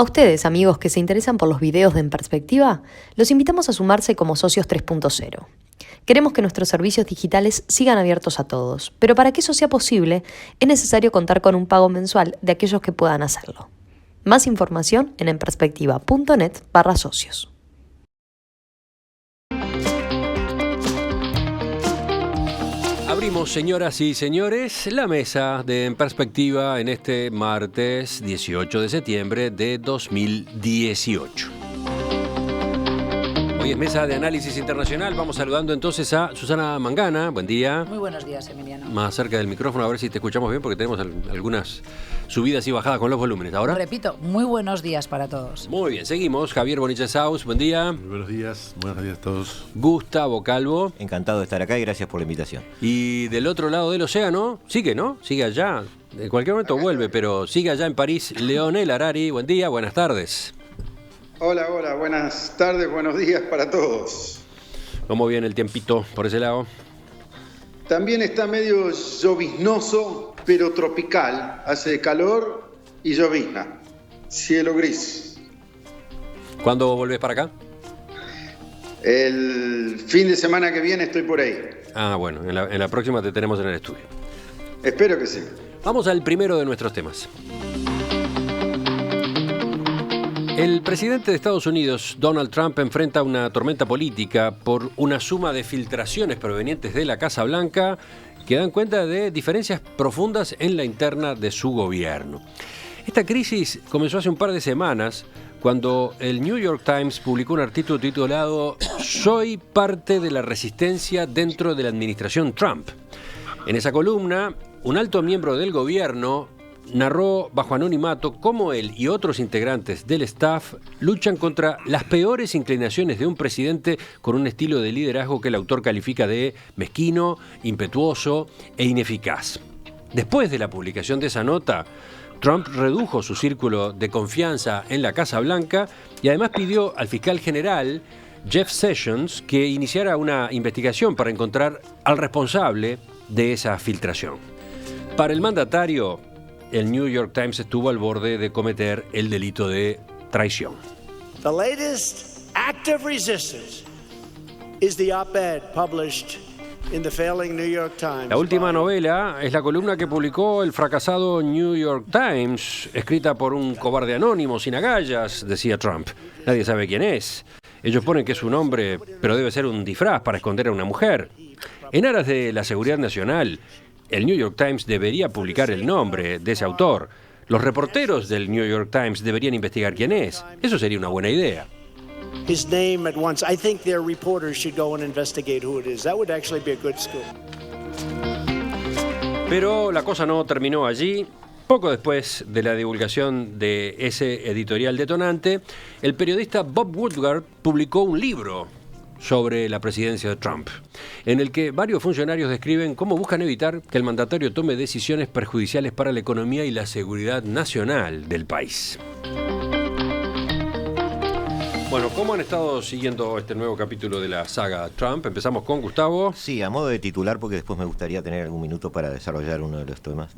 A ustedes, amigos que se interesan por los videos de En Perspectiva, los invitamos a sumarse como socios 3.0. Queremos que nuestros servicios digitales sigan abiertos a todos, pero para que eso sea posible, es necesario contar con un pago mensual de aquellos que puedan hacerlo. Más información en enperspectiva.net/socios. Abrimos, señoras y señores, la mesa de En Perspectiva en este martes 18 de septiembre de 2018. Hoy es mesa de análisis internacional. Vamos saludando entonces a Susana Mangana. Buen día. Muy buenos días, Emiliano. Más cerca del micrófono, a ver si te escuchamos bien, porque tenemos algunas subidas y bajadas con los volúmenes. ¿Ahora? Repito, muy buenos días para todos. Muy bien, seguimos. Javier Bonichesaus, buen día. Muy buenos días a todos. Gustavo Calvo. Encantado de estar acá y gracias por la invitación. Y del otro lado del océano, sigue, ¿no? Sigue allá. En cualquier momento vuelve, pero sigue allá en París, Leonel Harari. Buen día, buenas tardes. Hola, buenas tardes, buenos días para todos. ¿Cómo viene el tiempito por ese lado? También está medio lloviznoso, pero tropical. Hace calor y llovizna. Cielo gris. ¿Cuándo volvés para acá? El fin de semana que viene estoy por ahí. Ah, bueno, en la próxima te tenemos en el estudio. Espero que sí. Vamos al primero de nuestros temas. El presidente de Estados Unidos, Donald Trump, enfrenta una tormenta política por una suma de filtraciones provenientes de la Casa Blanca que dan cuenta de diferencias profundas en la interna de su gobierno. Esta crisis comenzó hace un par de semanas cuando el New York Times publicó un artículo titulado "Soy parte de la resistencia dentro de la administración Trump". En esa columna, un alto miembro del gobierno narró bajo anonimato cómo él y otros integrantes del staff luchan contra las peores inclinaciones de un presidente con un estilo de liderazgo que el autor califica de mezquino, impetuoso e ineficaz. Después de la publicación de esa nota, Trump redujo su círculo de confianza en la Casa Blanca y además pidió al fiscal general Jeff Sessions que iniciara una investigación para encontrar al responsable de esa filtración. Para el mandatario, el New York Times estuvo al borde de cometer el delito de traición. The latest act of resistance is the op-ed published in the failing New York Times. La última novela es la columna que publicó el fracasado New York Times, escrita por un cobarde anónimo sin agallas, decía Trump. Nadie sabe quién es. Ellos ponen que es un hombre, pero debe ser un disfraz para esconder a una mujer. En aras de la seguridad nacional, el New York Times debería publicar el nombre de ese autor. Los reporteros del New York Times deberían investigar quién es. Eso sería una buena idea. His name at once. I think their reporters should go and investigate who it is. That would actually be a good scoop. Pero la cosa no terminó allí. Poco después de la divulgación de ese editorial detonante, el periodista Bob Woodward publicó un libro sobre la presidencia de Trump, en el que varios funcionarios describen cómo buscan evitar que el mandatario tome decisiones perjudiciales para la economía y la seguridad nacional del país. Bueno, ¿cómo han estado siguiendo este nuevo capítulo de la saga Trump? Empezamos con Gustavo. Sí, a modo de titular, porque después me gustaría tener algún minuto para desarrollar uno de los temas.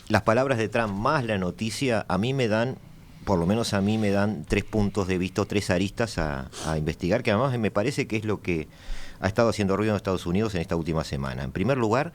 Las palabras de Trump más la noticia a mí me dan, por lo menos a mí me dan 3 puntos de vista, 3 aristas a investigar, que además me parece que es lo que ha estado haciendo ruido en Estados Unidos en esta última semana. En primer lugar,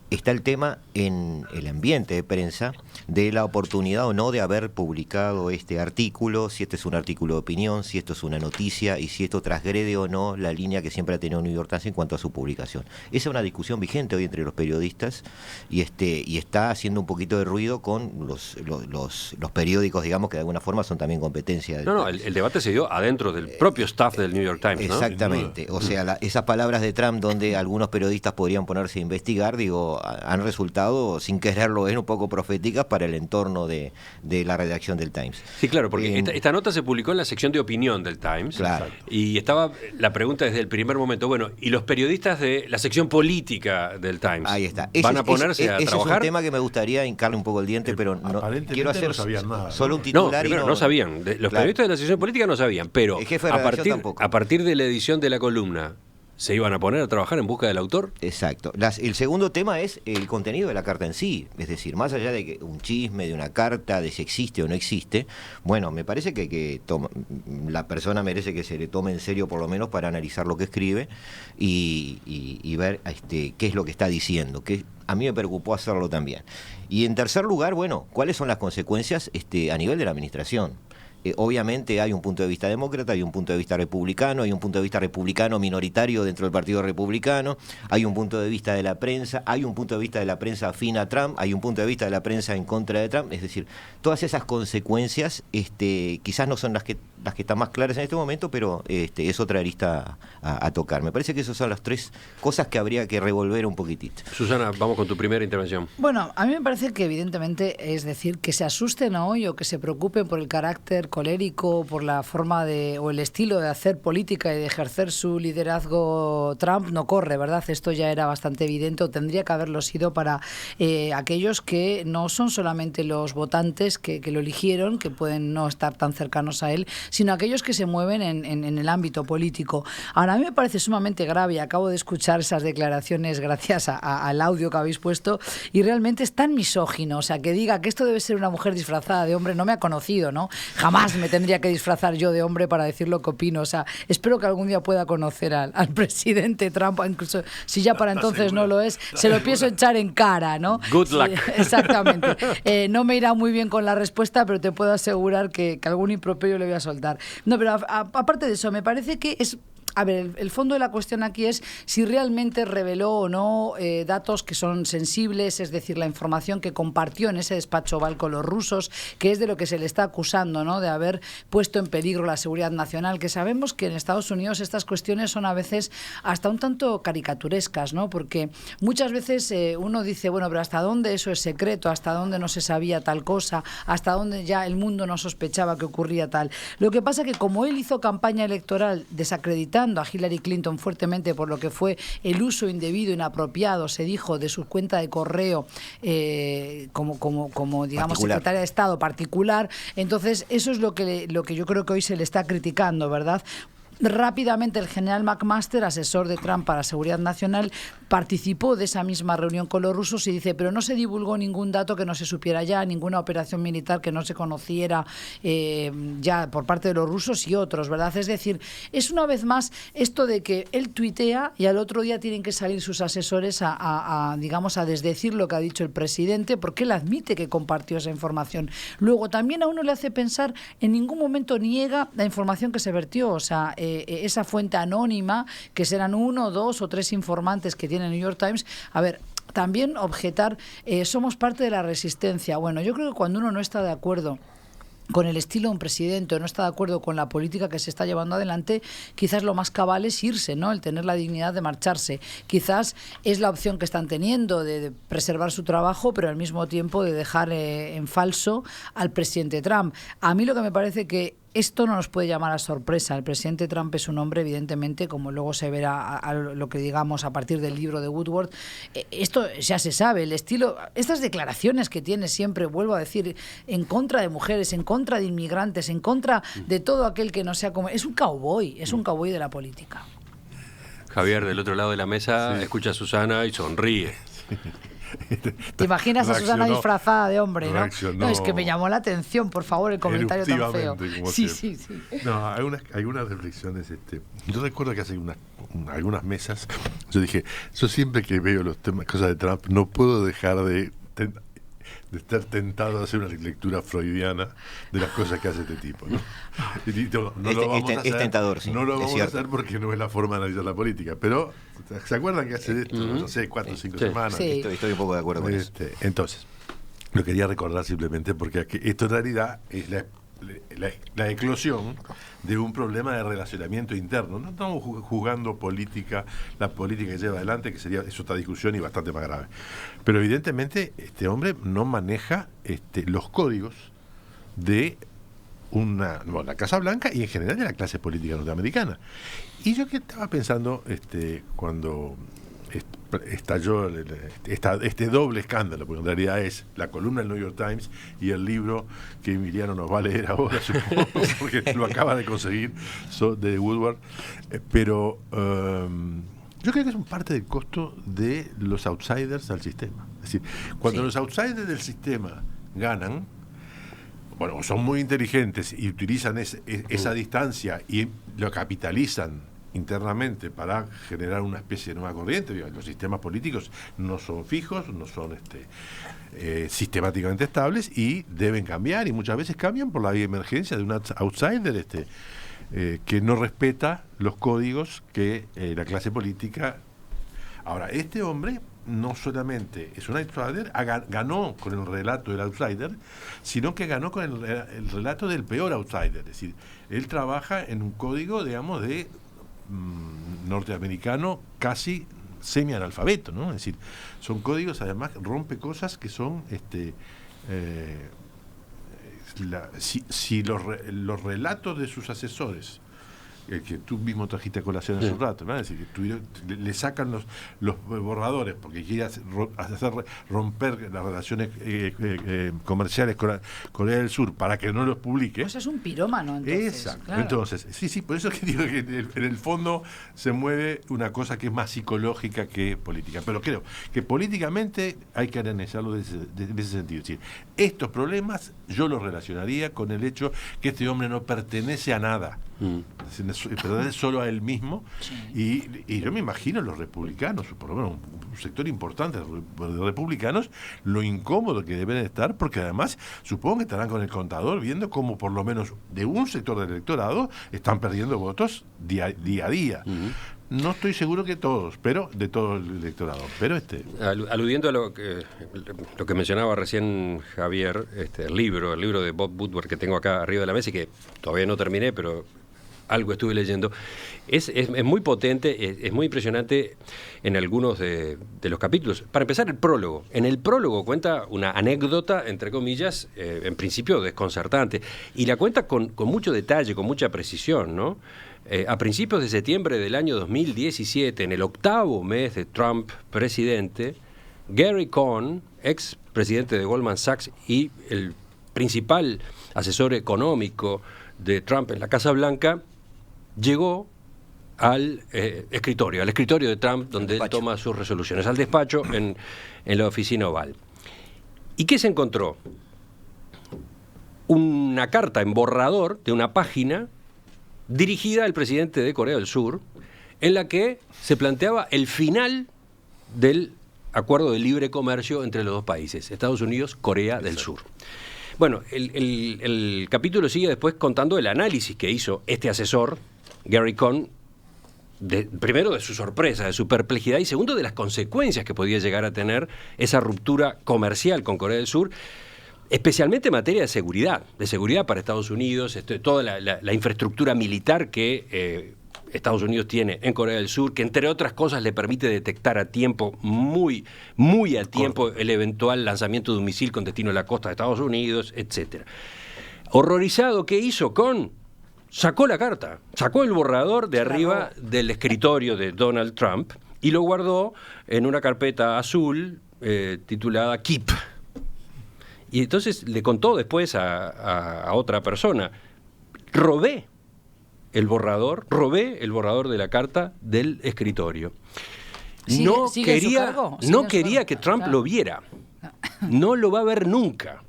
está el tema en el ambiente de prensa de la oportunidad o no de haber publicado este artículo, si este es un artículo de opinión, si esto es una noticia y si esto transgrede o no la línea que siempre ha tenido New York Times en cuanto a su publicación. Esa es una discusión vigente hoy entre los periodistas y está haciendo un poquito de ruido con los periódicos, digamos, que de alguna forma son también competencia. El debate se dio adentro del propio staff del New York Times, ¿no? Exactamente. O sea, esas palabras de Trump donde algunos periodistas podrían ponerse a investigar, han resultado, sin quererlo ver, un poco proféticas para el entorno de la redacción del Times. Sí, claro, porque esta nota se publicó en la sección de opinión del Times. Claro. Y estaba la pregunta desde el primer momento, bueno, ¿y los periodistas de la sección política del Times? Ahí está. ¿Van a ponerse a trabajar? Ese es un tema que me gustaría hincarle un poco el diente, pero no quiero hacer no sabían nada, solo un titular. No sabían. Los periodistas de la sección política no sabían, pero el jefe de redacción tampoco. a partir de la edición de la columna ¿Se iban a poner a trabajar en busca del autor? Exacto. El segundo tema es el contenido de la carta en sí. Es decir, más allá de que un chisme, de una carta, de si existe o no existe, bueno, me parece que la persona merece que se le tome en serio por lo menos para analizar lo que escribe y ver qué es lo que está diciendo, que a mí me preocupó hacerlo también. Y en tercer lugar, bueno, ¿cuáles son las consecuencias a nivel de la administración? Obviamente hay un punto de vista demócrata, hay un punto de vista republicano, hay un punto de vista republicano minoritario dentro del Partido Republicano, hay un punto de vista de la prensa, hay un punto de vista de la prensa afín a Trump, hay un punto de vista de la prensa en contra de Trump. Es decir, todas esas consecuencias quizás no son las que están más claras en este momento, pero es otra arista a tocar. Me parece que esas son las tres cosas que habría que revolver un poquitito. Susana, vamos con tu primera intervención. Bueno, a mí me parece que evidentemente, es decir, que se asusten hoy o que se preocupen por el carácter colérico, por la forma o el estilo de hacer política y de ejercer su liderazgo Trump, no corre, ¿verdad? Esto ya era bastante evidente, o tendría que haberlo sido para aquellos que no son solamente los votantes que lo eligieron, que pueden no estar tan cercanos a él, sino aquellos que se mueven en el ámbito político. Ahora, a mí me parece sumamente grave, acabo de escuchar esas declaraciones gracias al audio que habéis puesto, y realmente es tan misógino, o sea, que diga que esto debe ser una mujer disfrazada de hombre, no me ha conocido, ¿no? Jamás me tendría que disfrazar yo de hombre para decir lo que opino, o sea, espero que algún día pueda conocer al presidente Trump, incluso si ya para entonces no lo es, se lo pienso echar en cara, ¿no? Good luck. Sí, exactamente. No me irá muy bien con la respuesta, pero te puedo asegurar que algún improperio le voy a soltar. No, pero aparte de eso, me parece que es... A ver, el fondo de la cuestión aquí es si realmente reveló o no datos que son sensibles, es decir, la información que compartió en ese despacho Oval con los rusos, que es de lo que se le está acusando, ¿no? De haber puesto en peligro la seguridad nacional, que sabemos que en Estados Unidos estas cuestiones son a veces hasta un tanto caricaturescas, ¿no? Porque muchas veces uno dice, bueno, pero ¿hasta dónde eso es secreto? ¿Hasta dónde no se sabía tal cosa? ¿Hasta dónde ya el mundo no sospechaba que ocurría tal? Lo que pasa que como él hizo campaña electoral desacreditando a Hillary Clinton fuertemente por lo que fue el uso indebido, inapropiado, se dijo, de su cuenta de correo como digamos, particular, secretaria de Estado particular, entonces eso es lo que yo creo que hoy se le está criticando, ¿verdad? Rápidamente el general McMaster, asesor de Trump para Seguridad Nacional, participó de esa misma reunión con los rusos y dice, pero no se divulgó ningún dato que no se supiera ya, ninguna operación militar que no se conociera ya por parte de los rusos y otros, ¿verdad? Es decir, es una vez más esto de que él tuitea y al otro día tienen que salir sus asesores digamos, a desdecir lo que ha dicho el presidente, porque él admite que compartió esa información. Luego, también a uno le hace pensar, en ningún momento niega la información que se vertió, o sea, esa fuente anónima, que serán 1, 2 o 3 informantes que tiene el New York Times. A ver, también objetar, somos parte de la resistencia. Bueno, yo creo que cuando uno no está de acuerdo con el estilo de un presidente o no está de acuerdo con la política que se está llevando adelante, quizás lo más cabal es irse, ¿no? El tener la dignidad de marcharse. Quizás es la opción que están teniendo de preservar su trabajo, pero al mismo tiempo de dejar en falso al presidente Trump. A mí lo que me parece que esto no nos puede llamar a sorpresa. El presidente Trump es un hombre, evidentemente, como luego se verá a lo que digamos a partir del libro de Woodward, esto ya se sabe, el estilo, estas declaraciones que tiene siempre, vuelvo a decir, en contra de mujeres, en contra de inmigrantes, en contra de todo aquel que no sea como... Es un cowboy de la política. Javier, del otro lado de la mesa, escucha a Susana y sonríe. ¿Te imaginas a Susana disfrazada de hombre, no? No, es que me llamó la atención, por favor, el comentario tan feo. Sí. No, algunas reflexiones. Yo recuerdo que hace algunas mesas yo dije, yo siempre que veo los temas, cosas de Trump, no puedo dejar de estar tentado a hacer una lectura freudiana de las cosas que hace este tipo, ¿no? Es tentador, sí. No lo vamos a hacer porque no es la forma de analizar la política, pero ¿se acuerdan que hace esto, no sé, 4 o 5 semanas? Sí. Estoy un poco de acuerdo con eso. Entonces, lo quería recordar simplemente porque esto en realidad es la eclosión de un problema de relacionamiento interno. No estamos jugando política, la política que lleva adelante, que es otra discusión y bastante más grave. Pero evidentemente este hombre no maneja los códigos de la Casa Blanca y en general de la clase política norteamericana. Y yo que estaba pensando cuando estalló este doble escándalo, porque en realidad es la columna del New York Times y el libro que Emiliano nos va a leer ahora, supongo, porque lo acaba de conseguir, de Woodward. Pero yo creo que es un parte del costo de los outsiders al sistema. Es decir, cuando los outsiders del sistema ganan, bueno, son muy inteligentes y utilizan esa distancia y lo capitalizan internamente para generar una especie de nueva corriente. Los sistemas políticos no son fijos, no son sistemáticamente estables y deben cambiar, y muchas veces cambian por la vía de emergencia de un outsider que no respeta los códigos que la clase política. Ahora, este hombre no solamente es un outsider, ganó con el relato del outsider, sino que ganó con el relato del peor outsider. Es decir, él trabaja en un código, digamos, de norteamericano casi semi-analfabeto, ¿no? Es decir, son códigos, además, rompe cosas que son si los relatos de sus asesores, el que tú mismo trajiste a colación hace un rato, ¿no? Es decir, que le sacan los borradores porque quiere hacer romper las relaciones comerciales con Corea del Sur para que no los publique. Pues es un pirómano, entonces. Exacto. Claro. Entonces, sí, por eso es que digo que en el fondo se mueve una cosa que es más psicológica que política. Pero creo que políticamente hay que analizarlo en ese sentido. Es decir, estos problemas yo los relacionaría con el hecho que este hombre no pertenece a nada. Pertenece solo a él mismo. Sí. Y yo me imagino los republicanos, por lo menos un sector importante de republicanos, lo incómodo que deben estar, porque además supongo que estarán con el contador viendo cómo por lo menos de un sector del electorado están perdiendo votos día a día. No estoy seguro que todos, pero de todo el electorado. Pero aludiendo a lo que mencionaba recién Javier, el libro de Bob Woodward que tengo acá arriba de la mesa y que todavía no terminé, pero algo estuve leyendo, es muy potente, es muy impresionante en algunos de los capítulos. Para empezar, el prólogo. En el prólogo cuenta una anécdota, entre comillas, en principio desconcertante, y la cuenta con mucho detalle, con mucha precisión, ¿no? A principios de septiembre del año 2017, en el 8º mes de Trump presidente, Gary Cohn, ex presidente de Goldman Sachs y el principal asesor económico de Trump en la Casa Blanca, llegó al escritorio de Trump, donde él toma sus resoluciones, al despacho en la oficina oval. ¿Y qué se encontró? Una carta en borrador de una página dirigida al presidente de Corea del Sur, en la que se planteaba el final del acuerdo de libre comercio entre los dos países, Estados Unidos, Corea del Sur. Bueno, el capítulo sigue después contando el análisis que hizo este asesor, Gary Cohn, primero de su sorpresa, de su perplejidad, y segundo de las consecuencias que podía llegar a tener esa ruptura comercial con Corea del Sur, especialmente en materia de seguridad para Estados Unidos, toda la infraestructura militar que Estados Unidos tiene en Corea del Sur, que entre otras cosas le permite detectar a tiempo, muy a tiempo, el eventual lanzamiento de un misil con destino a la costa de Estados Unidos, etcétera. Horrorizado, ¿qué hizo? Sacó la carta, sacó el borrador de arriba del escritorio de Donald Trump y lo guardó en una carpeta azul titulada Keep. Y entonces le contó después a otra persona, robé el borrador de la carta del escritorio. No quería que Trump lo viera. No lo va a ver nunca.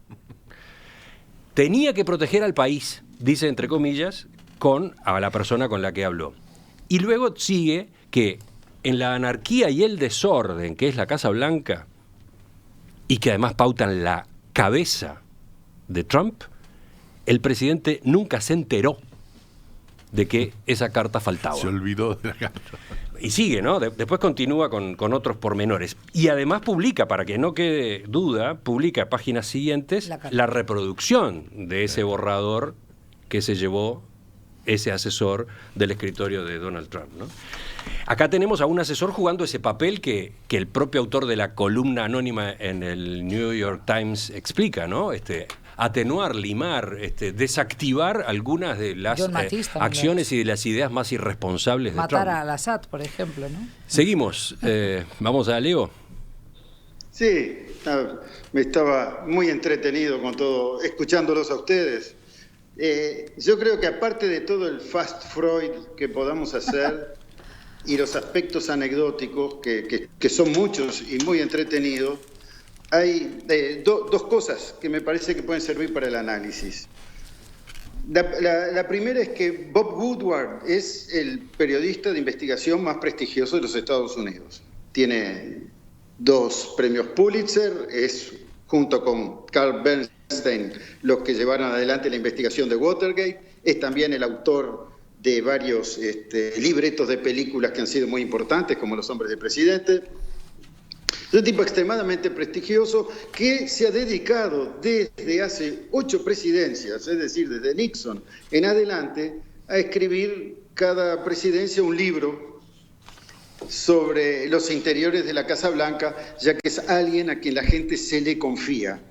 Tenía que proteger al país, dice entre comillas, a la persona con la que habló. Y luego sigue que en la anarquía y el desorden que es la Casa Blanca, y que además pautan la cabeza de Trump, el presidente nunca se enteró de que esa carta faltaba. Se olvidó de la carta. Y sigue, ¿no? Después continúa con otros pormenores. Y además publica, para que no quede duda, publica a páginas siguientes la reproducción de ese borrador que se llevó ese asesor del escritorio de Donald Trump, ¿no? Acá tenemos a un asesor jugando ese papel que el propio autor de la columna anónima en el New York Times explica, ¿no? atenuar, limar, desactivar algunas de las acciones y de las ideas más irresponsables de Trump. Matar al Assad, por ejemplo, ¿no? Seguimos. Vamos a Leo. Sí, me estaba muy entretenido con todo, escuchándolos a ustedes. Yo creo que aparte de todo el fast Freud que podamos hacer y los aspectos anecdóticos, que son muchos y muy entretenidos, hay dos cosas que me parece que pueden servir para el análisis. La primera es que Bob Woodward es el periodista de investigación más prestigioso de los Estados Unidos. Tiene 2 premios Pulitzer, es junto con Carl Bernstein los que llevaron adelante la investigación de Watergate, es también el autor de varios libretos de películas que han sido muy importantes, como Los hombres del presidente. Es un tipo extremadamente prestigioso que se ha dedicado desde hace 8 presidencias, es decir, desde Nixon en adelante, a escribir cada presidencia un libro sobre los interiores de la Casa Blanca, ya que es alguien a quien la gente se le confía.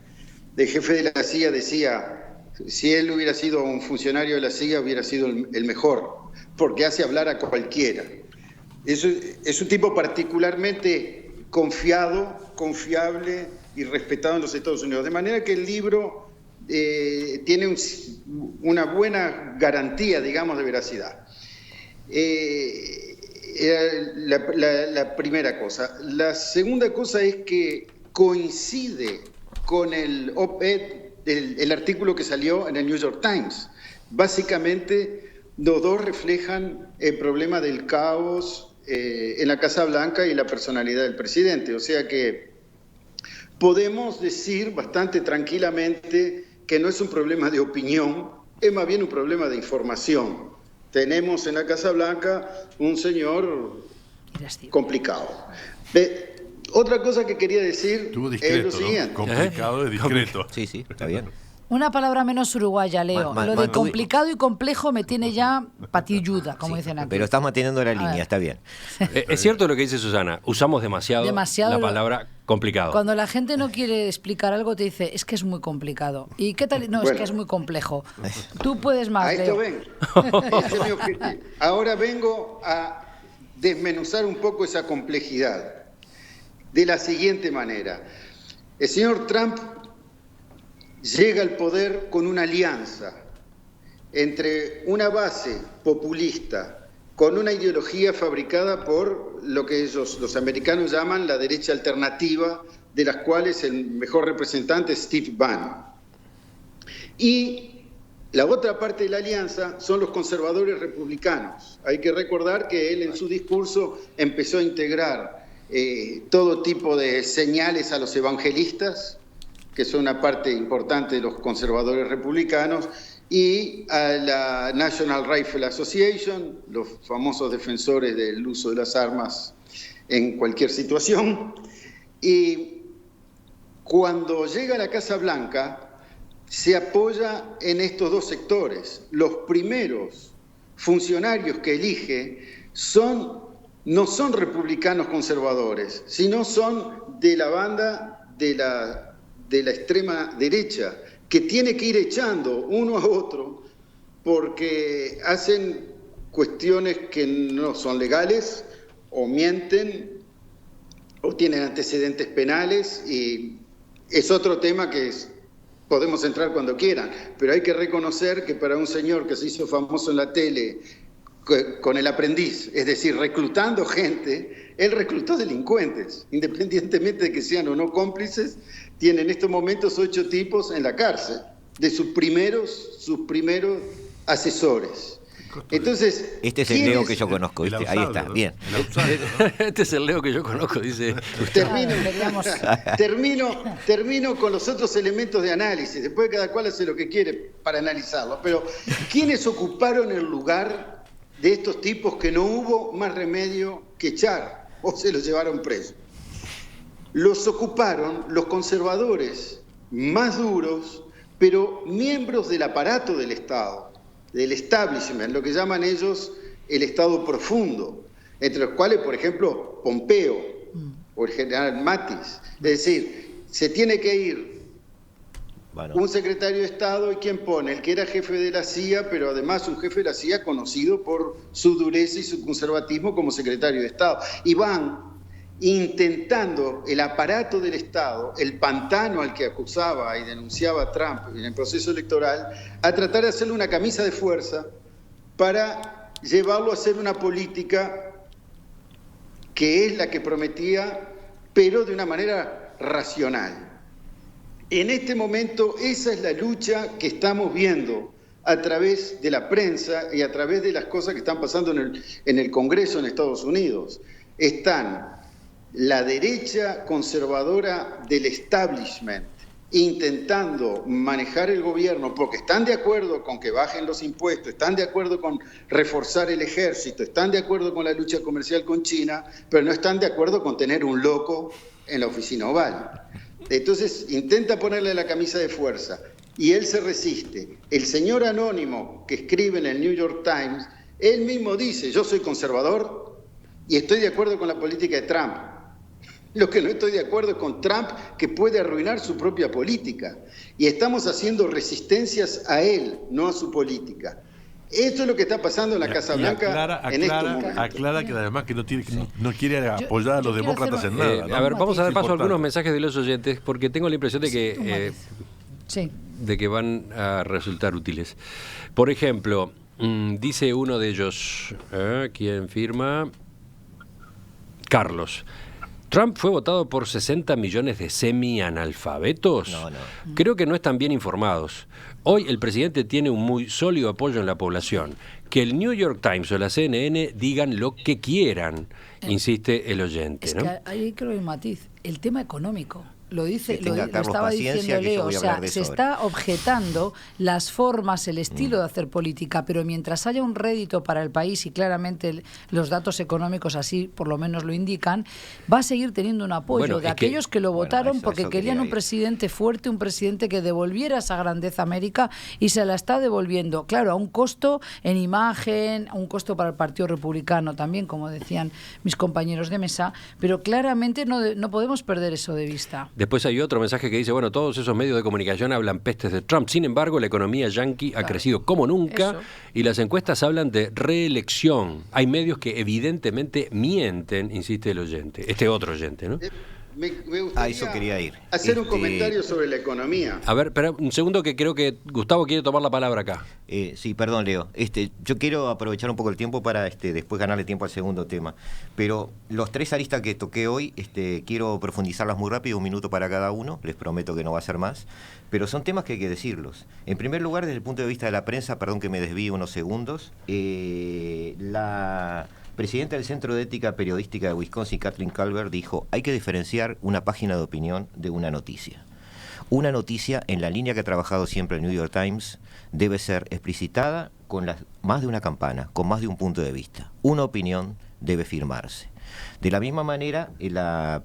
El jefe de la CIA decía, si él hubiera sido un funcionario de la CIA, hubiera sido el mejor, porque hace hablar a cualquiera. Es un tipo particularmente confiado, confiable y respetado en los Estados Unidos. De manera que el libro tiene una buena garantía, digamos, de veracidad. La primera cosa. La segunda cosa es que coincide con el op-ed, el artículo que salió en el New York Times. Básicamente, los dos reflejan el problema del caos en la Casa Blanca y la personalidad del presidente. O sea que podemos decir bastante tranquilamente que no es un problema de opinión, es más bien un problema de información. Tenemos en la Casa Blanca un señor complicado. Otra cosa que quería decir es lo siguiente. ¿No? Complicado y discreto. Sí, está bien. Una palabra menos uruguaya, Leo. Lo de complicado y complejo me tiene ya patilluda, como dicen aquí. Pero estás manteniendo la línea, está bien. Es cierto lo que dice Susana, usamos demasiado la palabra complicado. Cuando la gente no quiere explicar algo te dice, es que es muy complicado. ¿Y qué tal? No, es que es muy complejo. Tú puedes más, a esto Leo. vengo. Ese es mi objetivo. Ahora vengo a desmenuzar un poco esa complejidad de la siguiente manera. El señor Trump llega al poder con una alianza entre una base populista con una ideología fabricada por lo que ellos, los americanos, llaman la derecha alternativa, de las cuales el mejor representante es Steve Bannon. Y la otra parte de la alianza son los conservadores republicanos. Hay que recordar que él en su discurso empezó a integrar todo tipo de señales a los evangelistas, que son una parte importante de los conservadores republicanos, y a la National Rifle Association, los famosos defensores del uso de las armas en cualquier situación. Y cuando llega a la Casa Blanca, se apoya en estos dos sectores. Los primeros funcionarios que elige no son republicanos conservadores, sino son de la banda de la extrema derecha, que tiene que ir echando uno a otro porque hacen cuestiones que no son legales, o mienten, o tienen antecedentes penales, y es otro tema que podemos entrar cuando quieran, pero hay que reconocer que para un señor que se hizo famoso en la tele con El Aprendiz, es decir, reclutando gente, él reclutó delincuentes, independientemente de que sean o no cómplices. Tiene en estos momentos 8 tipos en la cárcel, de sus primeros asesores. Entonces, este es el Leo que yo conozco, ¿viste? Ahí está, bien. Este es el Leo que yo conozco, dice usted. Termino con los otros elementos de análisis. Después cada cual hace lo que quiere para analizarlo. Pero, ¿quiénes ocuparon el lugar de estos tipos que no hubo más remedio que echar o se los llevaron presos? Los ocuparon los conservadores más duros, pero miembros del aparato del Estado, del establishment, lo que llaman ellos el Estado profundo, entre los cuales, por ejemplo, Pompeo o el general Mattis. Es decir, se tiene que ir un secretario de Estado, ¿y quién pone? El que era jefe de la CIA, pero además un jefe de la CIA conocido por su dureza y su conservatismo como secretario de Estado. Y van intentando el aparato del Estado, el pantano al que acusaba y denunciaba Trump en el proceso electoral, a tratar de hacerle una camisa de fuerza para llevarlo a hacer una política que es la que prometía, pero de una manera racional. En este momento esa es la lucha que estamos viendo a través de la prensa y a través de las cosas que están pasando en el Congreso en Estados Unidos. Están la derecha conservadora del establishment intentando manejar el gobierno porque están de acuerdo con que bajen los impuestos, están de acuerdo con reforzar el ejército, están de acuerdo con la lucha comercial con China, pero no están de acuerdo con tener un loco en la oficina oval. Entonces intenta ponerle la camisa de fuerza y él se resiste. El señor anónimo que escribe en el New York Times, él mismo dice, yo soy conservador y estoy de acuerdo con la política de Trump. Lo que no estoy de acuerdo es con Trump, que puede arruinar su propia política. Y estamos haciendo resistencias a él, no a su política. Esto es lo que está pasando en la Casa Blanca en estos momentos. Aclara que además que no quiere apoyar a los demócratas en nada, ¿no? A ver, vamos a dar paso a algunos mensajes de los oyentes, porque tengo la impresión de que, de que van a resultar útiles. Por ejemplo, dice uno de ellos, ¿quién firma? Carlos. ¿Trump fue votado por 60 millones de semi-analfabetos? No. Creo que no están bien informados. Hoy el presidente tiene un muy sólido apoyo en la población. Que el New York Times o la CNN digan lo que quieran, insiste el oyente. Es ¿no? que ahí creo que hay un matiz. El tema económico. Lo dice, lo Carlos, estaba diciendo Leo, o sea, se está objetando las formas, el estilo de hacer política, pero mientras haya un rédito para el país y claramente los datos económicos así por lo menos lo indican, va a seguir teniendo un apoyo de aquellos que lo votaron porque querían un presidente fuerte, un presidente que devolviera esa grandeza a América y se la está devolviendo, claro, a un costo en imagen, a un costo para el Partido Republicano también, como decían mis compañeros de mesa, pero claramente no podemos perder eso de vista. Después hay otro mensaje que dice, bueno, todos esos medios de comunicación hablan pestes de Trump. Sin embargo, la economía yanqui ha crecido como nunca y las encuestas hablan de reelección. Hay medios que evidentemente mienten, insiste el oyente. Este otro oyente, ¿no? Me gustaría eso quería ir. hacer un comentario sobre la economía. A ver, espera un segundo que creo que Gustavo quiere tomar la palabra acá. Sí, perdón, Leo. Yo quiero aprovechar un poco el tiempo para después ganarle tiempo al segundo tema. Pero los tres aristas que toqué hoy, quiero profundizarlas muy rápido, 1 minuto para cada uno. Les prometo que no va a ser más. Pero son temas que hay que decirlos. En primer lugar, desde el punto de vista de la prensa, perdón que me desvíe unos segundos, la presidenta del Centro de Ética Periodística de Wisconsin, Kathleen Calvert, dijo, hay que diferenciar una página de opinión de una noticia. Una noticia, en la línea que ha trabajado siempre el New York Times, debe ser explicitada con más de una campana, con más de un punto de vista. Una opinión debe firmarse. De la misma manera, la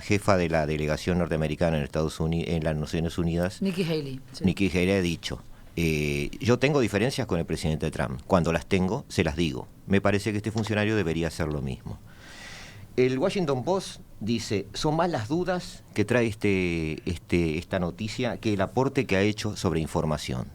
jefa de la delegación norteamericana en las Naciones Unidas, Nikki Haley. Sí. Nikki Haley ha dicho, yo tengo diferencias con el presidente Trump. Cuando las tengo, se las digo. Me parece que este funcionario debería hacer lo mismo. El Washington Post dice, son más las dudas que trae esta noticia que el aporte que ha hecho sobre información.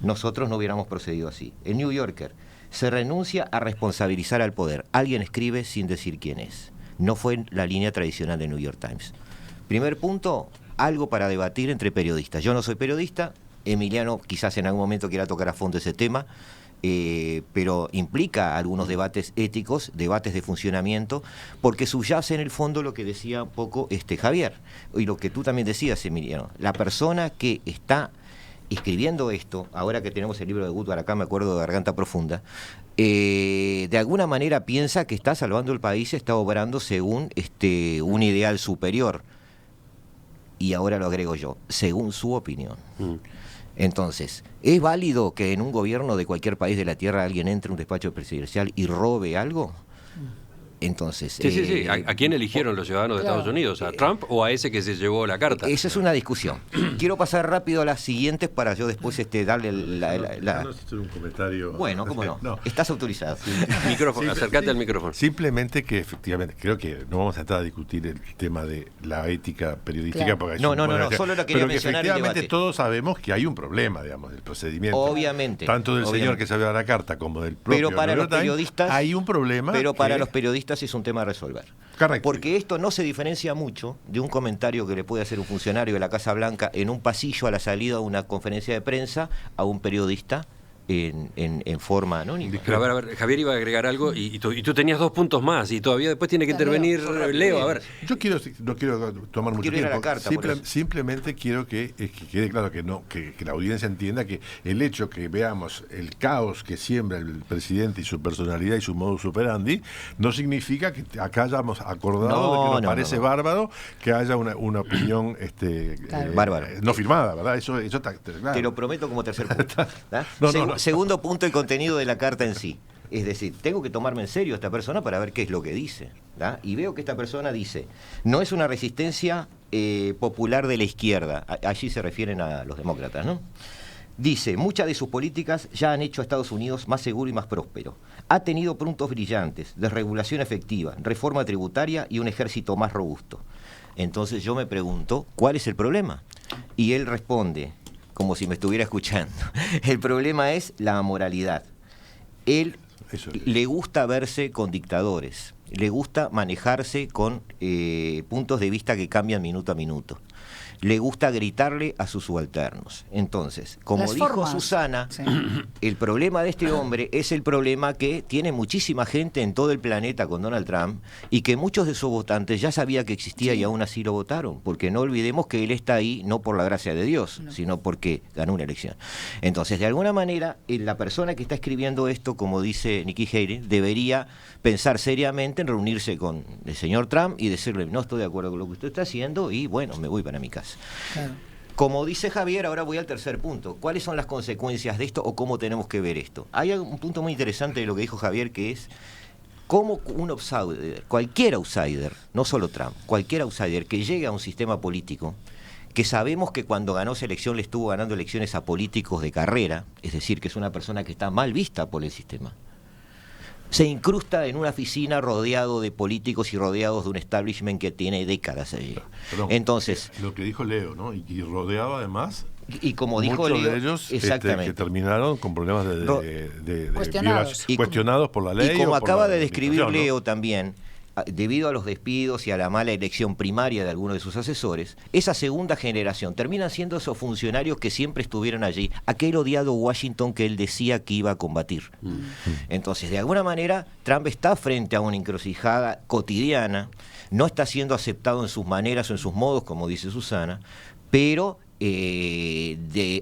Nosotros no hubiéramos procedido así. El New Yorker, se renuncia a responsabilizar al poder. Alguien escribe sin decir quién es. No fue la línea tradicional de New York Times. Primer punto, algo para debatir entre periodistas. Yo no soy periodista, Emiliano quizás en algún momento quiera tocar a fondo ese tema, pero implica algunos debates éticos, debates de funcionamiento, porque subyace en el fondo lo que decía un poco Javier, y lo que tú también decías, Emiliano. La persona que está escribiendo esto, ahora que tenemos el libro de Woodward acá, me acuerdo de Garganta Profunda, de alguna manera piensa que está salvando el país, está obrando según un ideal superior. Y ahora lo agrego yo, según su opinión. Entonces, ¿es válido que en un gobierno de cualquier país de la Tierra alguien entre a un despacho presidencial y robe algo? Entonces, Sí. ¿A quién eligieron los ciudadanos de Estados Unidos? ¿A Trump o a ese que se llevó la carta? esa es una discusión. Quiero pasar rápido a las siguientes para yo después darle No sé si es un comentario. Bueno, cómo no. Estás autorizado. Micrófono, acércate al micrófono. Simplemente que efectivamente, creo que no vamos a entrar a discutir el tema de la ética periodística. Claro. Porque No, solo lo quería pero que mencionar el efectivamente debate. todos sabemos que hay un problema, digamos, del procedimiento. Obviamente. Tanto del señor Obviamente. que se había la carta como del propio Pero para New los York Times, periodistas hay un problema. Pero para que- los periodistas es un tema a resolver. Correcto. Porque esto no se diferencia mucho de un comentario que le puede hacer un funcionario de la Casa Blanca en un pasillo a la salida de una conferencia de prensa a un periodista en forma anónima. Pero a ver, Javier iba a agregar algo y tú tenías 2 puntos más y todavía después tiene que intervenir Leo. A ver, Yo no quiero tomar mucho Quiero ir a la tiempo. carta, por eso. Simplemente quiero que quede claro que la audiencia entienda que el hecho que veamos el caos que siembra el presidente y su personalidad y su modus operandi no significa que acá hayamos acordado de que nos parece bárbaro que haya una opinión Bárbaro. no firmada, ¿verdad? Eso está claro. Te lo prometo como tercer punto. ¿Da? No. Segundo punto, el contenido de la carta en sí. Es decir, tengo que tomarme en serio a esta persona para ver qué es lo que dice. ¿Da? Y veo que esta persona dice, no es una resistencia popular de la izquierda. Allí se refieren a los demócratas, ¿no? Dice, muchas de sus políticas ya han hecho a Estados Unidos más seguro y más próspero. Ha tenido puntos brillantes, desregulación efectiva, reforma tributaria y un ejército más robusto. Entonces yo me pregunto, ¿cuál es el problema? Y él responde, como si me estuviera escuchando, el problema es la amoralidad. Él le gusta verse con dictadores, le gusta manejarse con puntos de vista que cambian minuto a minuto. Le gusta gritarle a sus subalternos. Entonces, como Las dijo formas. Susana, Sí. el problema de este hombre es el problema que tiene muchísima gente en todo el planeta con Donald Trump y que muchos de sus votantes ya sabía que existía y aún así lo votaron, porque no olvidemos que él está ahí no por la gracia de Dios, sino porque ganó una elección. Entonces, de alguna manera, la persona que está escribiendo esto, como dice Nikki Haley, debería pensar seriamente en reunirse con el señor Trump y decirle, no estoy de acuerdo con lo que usted está haciendo y bueno, me voy para mi casa. Claro. Como dice Javier, ahora voy al tercer punto. ¿Cuáles son las consecuencias de esto o cómo tenemos que ver esto? Hay un punto muy interesante de lo que dijo Javier, que es cómo un outsider, cualquier outsider, no solo Trump, cualquier outsider que llegue a un sistema político, que sabemos que cuando ganó esa elección le estuvo ganando elecciones a políticos de carrera, es decir, que es una persona que está mal vista por el sistema, se incrusta en una oficina rodeado de políticos y rodeados de un establishment que tiene décadas allí. Perdón, Entonces, lo que dijo Leo, ¿no? Y rodeado además y como dijo muchos Leo, de ellos exactamente. que terminaron con problemas Cuestionados. cuestionados por la ley. Y como o por acaba la de describir administración, ¿no? Leo también, debido a los despidos y a la mala elección primaria de algunos de sus asesores, esa segunda generación terminan siendo esos funcionarios que siempre estuvieron allí, aquel odiado Washington que él decía que iba a combatir. Entonces, de alguna manera, Trump está frente a una encrucijada cotidiana, no está siendo aceptado en sus maneras o en sus modos, como dice Susana, pero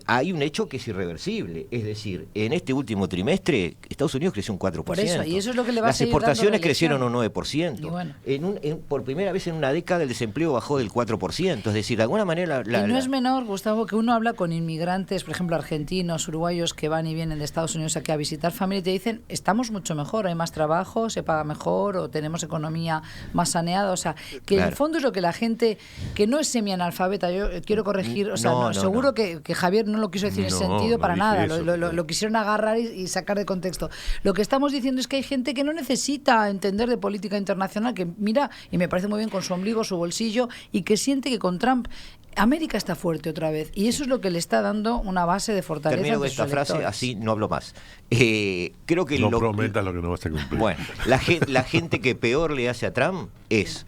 hay un hecho que es irreversible. Es decir, en este último trimestre, Estados Unidos creció un 4%. Por eso, y eso es lo que le va a Las seguir dando exportaciones reelección. crecieron un 9%. Y bueno. Por primera vez en una década el desempleo bajó del 4%. Es decir, de alguna manera... Y no es menor, Gustavo, que uno habla con inmigrantes, por ejemplo, argentinos, uruguayos, que van y vienen de Estados Unidos aquí a visitar familia y te dicen, estamos mucho mejor, hay más trabajo, se paga mejor o tenemos economía más saneada. O sea, que en el fondo es lo que la gente, que no es semianalfabeta, yo quiero corregir, o sea, seguro que Javier no lo quiso decir en ese sentido para nada, lo quisieron agarrar y sacar de contexto. Lo que estamos diciendo es que hay gente que no necesita entender de política internacional, que mira, y me parece muy bien con su ombligo, su bolsillo, y que siente que con Trump América está fuerte otra vez, y eso es lo que le está dando una base de fortaleza. Termino ante esta sus frase, electores. así no hablo más. Creo que No prometas lo que no vas a cumplir. Bueno, la gente que peor le hace a Trump es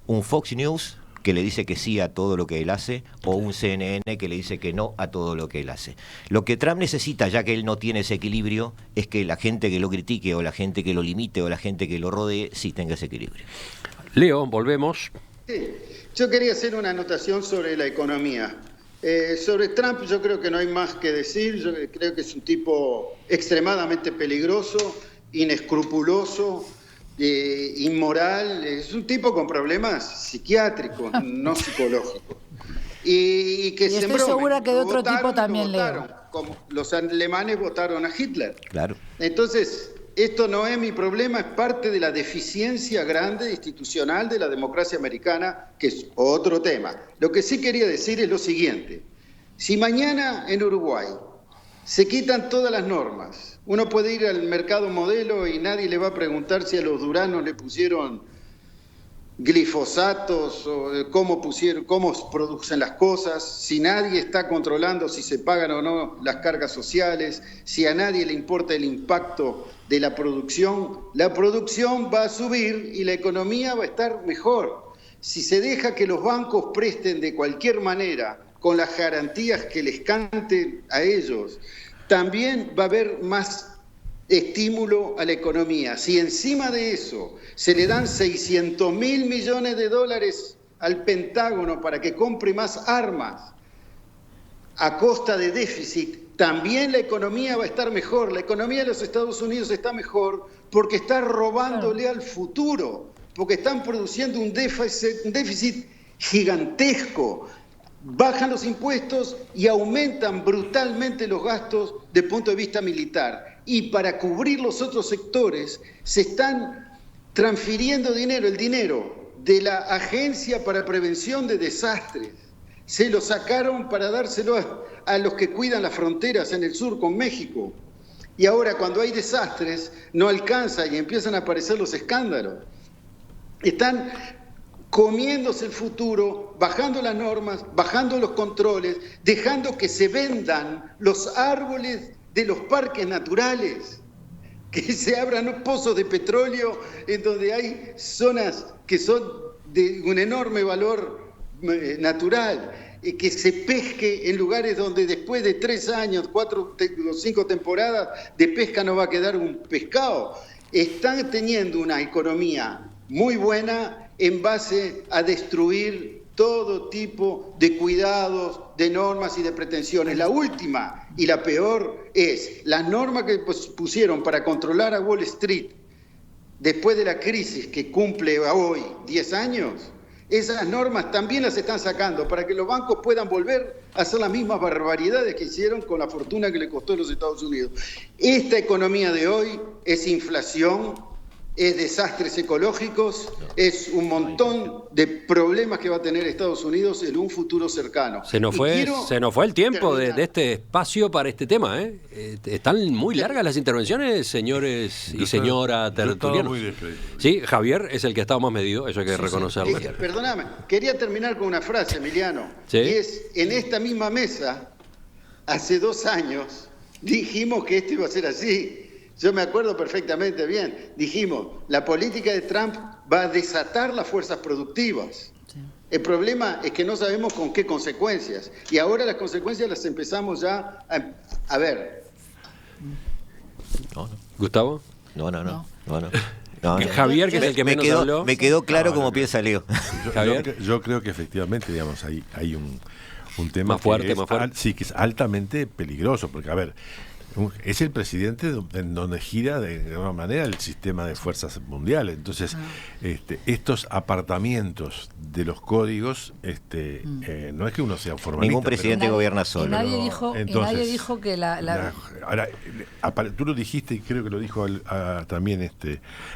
un Fox News que le dice que sí a todo lo que él hace, o un CNN que le dice que no a todo lo que él hace. Lo que Trump necesita, ya que él no tiene ese equilibrio, es que la gente que lo critique, o la gente que lo limite, o la gente que lo rodee, sí tenga ese equilibrio. Leo, volvemos. Sí, yo quería hacer una anotación sobre la economía. Sobre Trump yo creo que no hay más que decir. Yo creo que es un tipo extremadamente peligroso, inescrupuloso, inmoral. Es un tipo con problemas psiquiátricos, no psicológicos. Y que Y estoy sembró, segura que de lo otro votaron, tipo también, lo votaron, Leo. como los alemanes votaron a Hitler. Claro. Entonces, esto no es mi problema, es parte de la deficiencia grande institucional de la democracia americana, que es otro tema. Lo que sí quería decir es lo siguiente. Si mañana en Uruguay se quitan todas las normas, uno puede ir al mercado modelo y nadie le va a preguntar si a los duranos le pusieron glifosatos o cómo producen las cosas, si nadie está controlando si se pagan o no las cargas sociales, si a nadie le importa el impacto de la producción va a subir y la economía va a estar mejor. Si se deja que los bancos presten de cualquier manera, con las garantías que les canten a ellos, también va a haber más estímulo a la economía. Si encima de eso se le dan 600.000 millones de dólares al Pentágono para que compre más armas a costa de déficit, también la economía va a estar mejor. La economía de los Estados Unidos está mejor porque está robándole al futuro, porque están produciendo un déficit gigantesco. Bajan los impuestos y aumentan brutalmente los gastos desde el punto de vista militar. Y para cubrir los otros sectores se están transfiriendo dinero, el dinero de la Agencia para Prevención de Desastres. Se lo sacaron para dárselo a los que cuidan las fronteras en el sur con México. Y ahora cuando hay desastres no alcanza y empiezan a aparecer los escándalos. Están comiéndose el futuro, bajando las normas, bajando los controles, dejando que se vendan los árboles de los parques naturales, que se abran pozos de petróleo en donde hay zonas que son de un enorme valor natural, que se pesque en lugares donde después de 3 años, 4 o 5 temporadas de pesca no va a quedar un pescado. Están teniendo una economía muy buena en base a destruir todo tipo de cuidados, de normas y de pretensiones. La última y la peor es las normas que pusieron para controlar a Wall Street después de la crisis que cumple hoy 10 años. Esas normas también las están sacando para que los bancos puedan volver a hacer las mismas barbaridades que hicieron con la fortuna que le costó a los Estados Unidos. Esta economía de hoy es inflación, es desastres ecológicos, es un montón de problemas que va a tener Estados Unidos en un futuro cercano. Se nos fue el tiempo de este espacio para este tema, ¿eh? Están muy largas las intervenciones, señores y señora tertulianos. Sí, Javier es el que ha estado más medido, eso hay que reconocerlo. Perdóname, quería terminar con una frase, Emiliano. ¿Sí? Y es, en esta misma mesa, hace 2 años, dijimos que esto iba a ser así. Yo me acuerdo perfectamente bien. Dijimos, la política de Trump va a desatar las fuerzas productivas. Sí. El problema es que no sabemos con qué consecuencias. Y ahora las consecuencias las empezamos ya a ver. No. ¿Gustavo? No. Javier, que es el que menos habló. Me quedó claro cómo piensa Leo. Yo creo que efectivamente, digamos, hay un tema más fuerte. Sí, que es altamente peligroso, porque, a ver, es el presidente en donde gira de alguna manera el sistema de fuerzas mundiales. Entonces, estos apartamientos de los códigos, no es que uno sea formalista. Ningún presidente gobierna solo. Y nadie dijo que Ahora, tú lo dijiste y creo que lo dijo también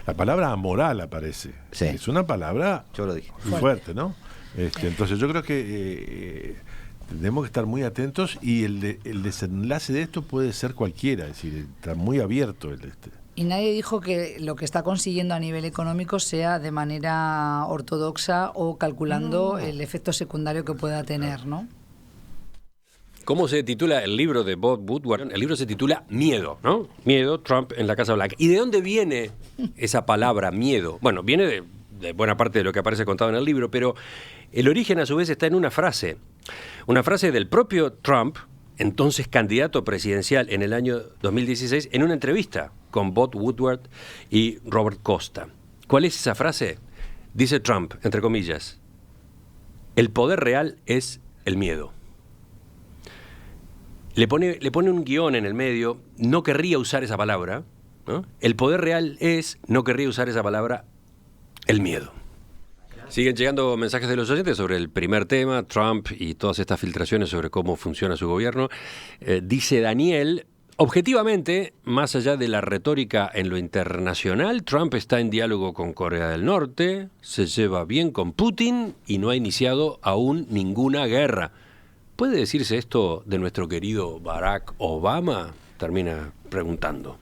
la palabra amoral aparece. Sí. Es una palabra yo lo dije. Fuerte, ¿no? Entonces yo creo que tenemos que estar muy atentos y el desenlace de esto puede ser cualquiera, es decir, está muy abierto Y nadie dijo que lo que está consiguiendo a nivel económico sea de manera ortodoxa o calculando el efecto secundario que pueda tener, ¿no? ¿Cómo se titula el libro de Bob Woodward? El libro se titula Miedo, ¿no? Miedo, Trump en la Casa Blanca. ¿Y de dónde viene esa palabra miedo? Bueno, viene de buena parte de lo que aparece contado en el libro, pero el origen a su vez está en una frase del propio Trump, entonces candidato presidencial en el año 2016, en una entrevista con Bob Woodward y Robert Costa. ¿Cuál es esa frase? Dice Trump, entre comillas, el poder real es el miedo. Le pone un guión en el medio, no querría usar esa palabra, ¿no? El poder real es, no querría usar esa palabra, el miedo. Siguen llegando mensajes de los oyentes sobre el primer tema, Trump y todas estas filtraciones sobre cómo funciona su gobierno. Dice Daniel, Objetivamente, más allá de la retórica en lo internacional, Trump está en diálogo con Corea del Norte, se lleva bien con Putin y no ha iniciado aún ninguna guerra. ¿Puede decirse esto de nuestro querido Barack Obama? Termina preguntando.